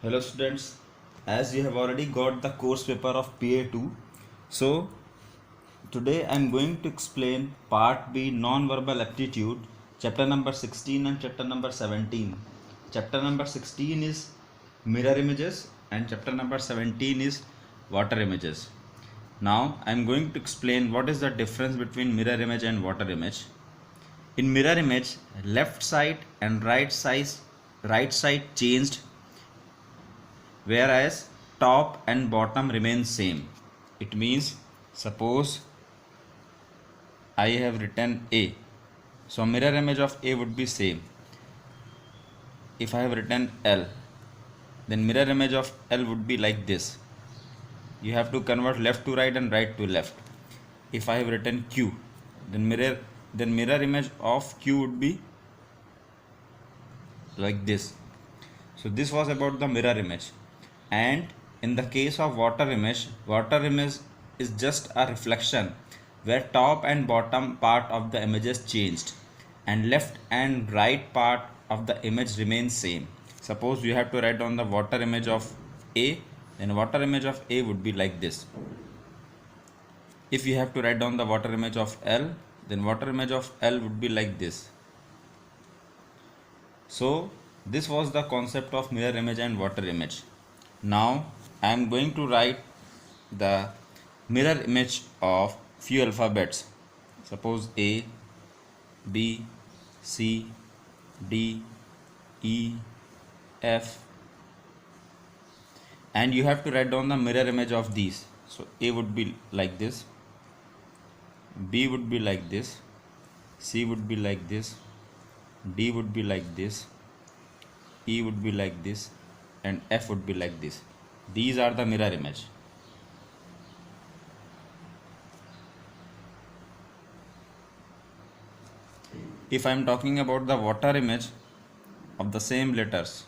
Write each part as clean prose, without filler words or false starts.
Hello students, as you have already got the course paper of PA2, so today I am going to explain part B non-verbal aptitude, chapter number 16 and chapter number 17. Chapter number 16 is mirror images and chapter number 17 is water images. Now I am going to explain what is the difference between mirror image and water image. In mirror image, left side and right side changed, whereas top and bottom remain same. It means suppose I have written A, so mirror image of A would be same. If I have written L, then mirror image of L would be like this. You have to convert left to right and right to left. If I have written Q, then mirror image of Q would be like this. So this was about the mirror image. And in the case of water image is just a reflection where top and bottom part of the image is changed and left and right part of the image remains same. Suppose you have to write down the water image of A, then water image of A would be like this. If you have to write down the water image of L, then water image of L would be like this. So this was the concept of mirror image and water image. Now I am going to write the mirror image of few alphabets. Suppose A, B, C, D, E, F, and you have to write down the mirror image of these. So A would be like this, B would be like this, C would be like this, D would be like this, E would be like this, and F would be like this. These are the mirror image. If I am talking about the water image of the same letters,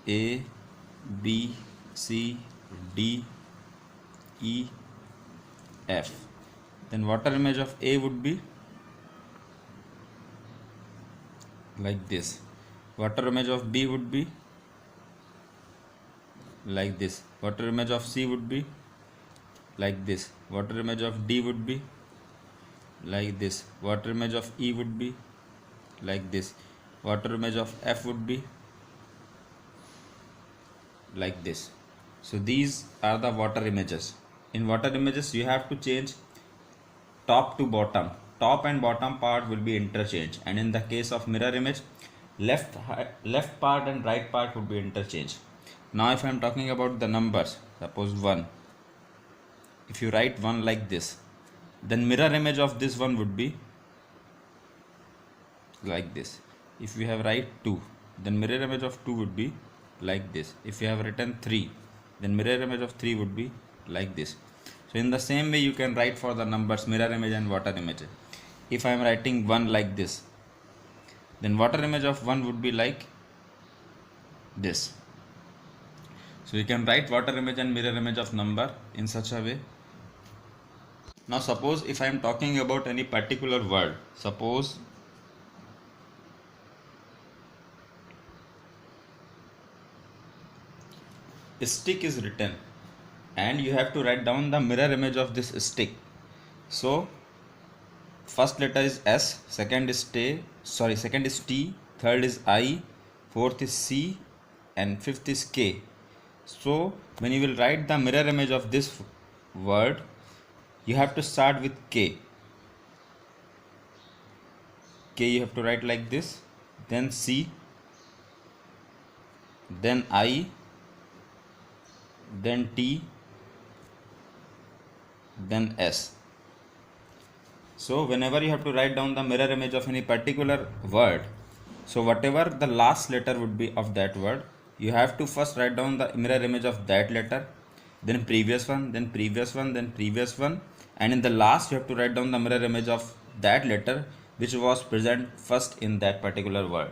A, B, C, D, E, F, then water image of A would be like this. Water image of B would be like this. Water image of C would be like this. Water image of D would be like this. Water image of E would be like this. Water image of F would be like this. So these are the water images. In water images you have to change top to bottom. Top and bottom part will be interchanged, and in the case of mirror image, left part and right part would be interchanged. Now if I am talking about the numbers, suppose 1, if you write 1 like this, then mirror image of this one would be like this. If you have write 2, then mirror image of 2 would be like this. If you have written 3, then mirror image of 3 would be like this. So in the same way you can write for the numbers mirror image and water image. If I am writing 1 like this, then water image of 1 would be like this. So you can write water image and mirror image of number in such a way. Now suppose if I am talking about any particular word, suppose stick is written and you have to write down the mirror image of this stick. So first letter is S, second is T, third is I, fourth is C, and fifth is K. So when you will write the mirror image of this word, you have to start with K. K you have to write like this, then C, then I, then T, then S. So whenever you have to write down the mirror image of any particular word, so whatever the last letter would be of that word, you have to first write down the mirror image of that letter, then previous one, then previous one, then previous one, and in the last you have to write down the mirror image of that letter which was present first in that particular word.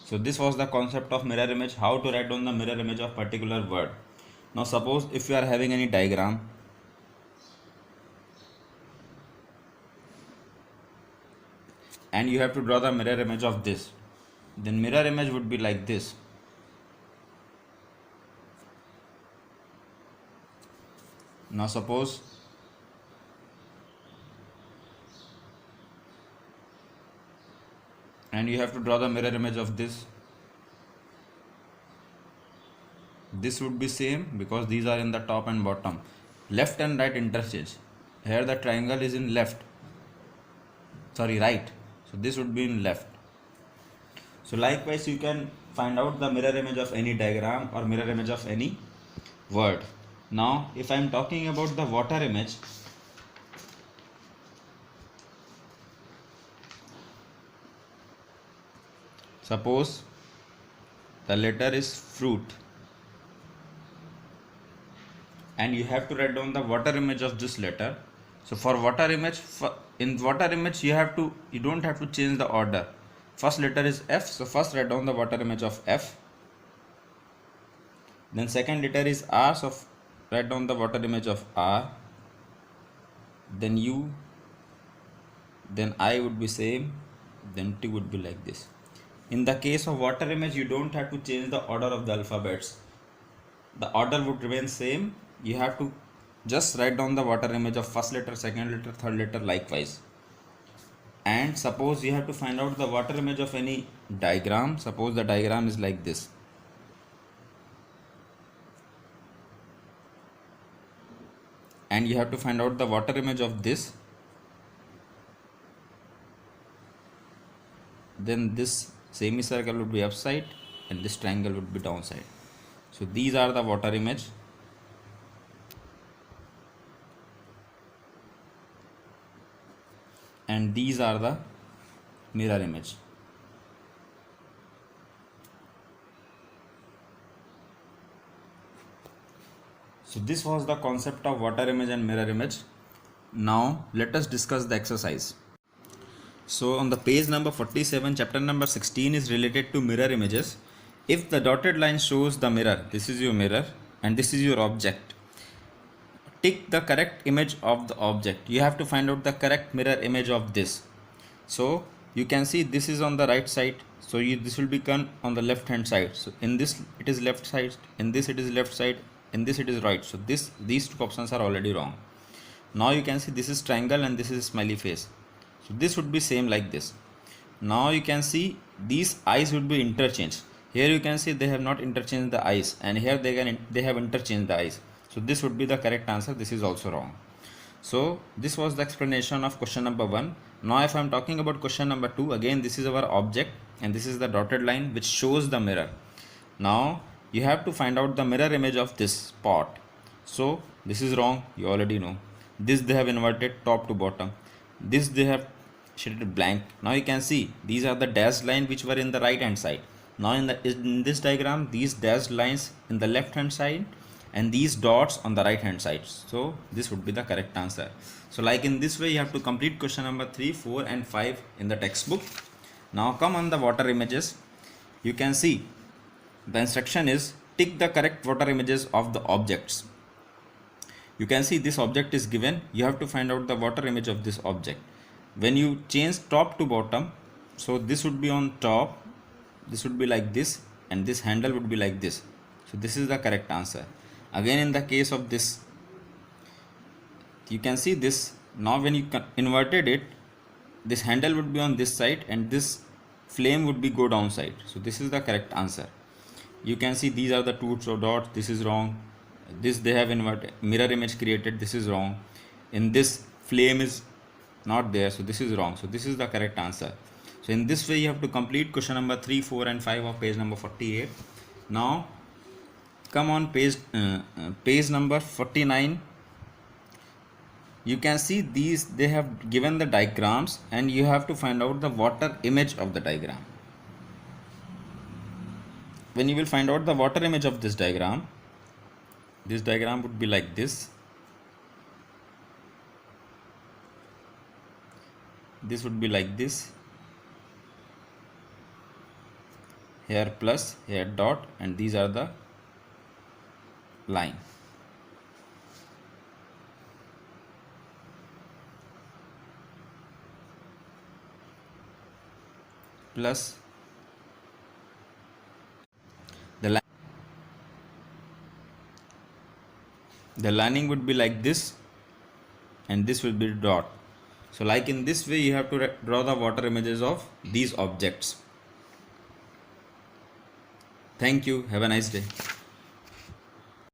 So this was the concept of mirror image, how to write down the mirror image of particular word. Now suppose if you are having any diagram, and you have to draw the mirror image of this, then mirror image would be like this. Now suppose and you have to draw the mirror image of this. This would be same because these are in the top and bottom. Left and right interchange. Here the triangle is in left, sorry, right, so this would be in left. So likewise you can find out the mirror image of any diagram or mirror image of any word. Now if I am talking about the water image, suppose the letter is fruit and you have to write down the water image of this letter. So for water image, in water image you don't have to change the order. First letter is F, so first write down the water image of F. Then second letter is R, so write down the water image of R. Then U, then I would be same, then T would be like this. In the case of water image, you don't have to change the order of the alphabets. The order would remain same. You have to just write down the water image of first letter, second letter, third letter likewise. And suppose you have to find out the water image of any diagram. Suppose the diagram is like this. And you have to find out the water image of this. Then this semicircle would be upside and this triangle would be downside. So these are the water image. And these are the mirror image. So this was the concept of water image and mirror image. Now let us discuss the exercise. So on the page number 47, chapter number 16 is related to mirror images. If the dotted line shows the mirror, this is your mirror and this is your object. Tick the correct image of the object. You have to find out the correct mirror image of this. So you can see this is on the right side. So this will become on the left hand side. So in this it is left side, in this it is left side, in this it is right. So these two options are already wrong. Now you can see this is triangle and this is smiley face. So this would be same like this. Now you can see these eyes would be interchanged. Here you can see they have not interchanged the eyes, and here they have interchanged the eyes. So this would be the correct answer. This is also wrong. So this was the explanation of question number 1. Now if I am talking about question number 2, again this is our object and this is the dotted line which shows the mirror. Now you have to find out the mirror image of this pot. So this is wrong, you already know. This they have inverted top to bottom. This they have shaded blank. Now you can see these are the dashed line which were in the right hand side. Now in this diagram, these dashed lines in the left hand side and these dots on the right hand side. So this would be the correct answer. So like in this way you have to complete question number 3, 4 and 5 in the textbook. Now come on the water images. You can see the instruction is tick the correct water images of the objects. You can see this object is given. You have to find out the water image of this object. When you change top to bottom, so this would be on top, this would be like this, and this handle would be like this. So this is the correct answer. Again in the case of this, you can see this. Now when you inverted it, this handle would be on this side and this flame would be go downside. So this is the correct answer. You can see these are the two dots. This is wrong. This they have inverted mirror image created. This is wrong. In this flame is not there. So this is wrong. So this is the correct answer. So in this way you have to complete question number 3, 4 and 5 of page number 48. Now come on page number 49. You can see these they have given the diagrams and you have to find out the water image of the diagram. When you will find out the water image of this diagram would be like this. This would be like this. Here plus, here dot, and these are the line. plus the line. The lining would be like this, and this will be dot. So like in this way you have to draw the water images of these objects. Thank you. Have a nice day.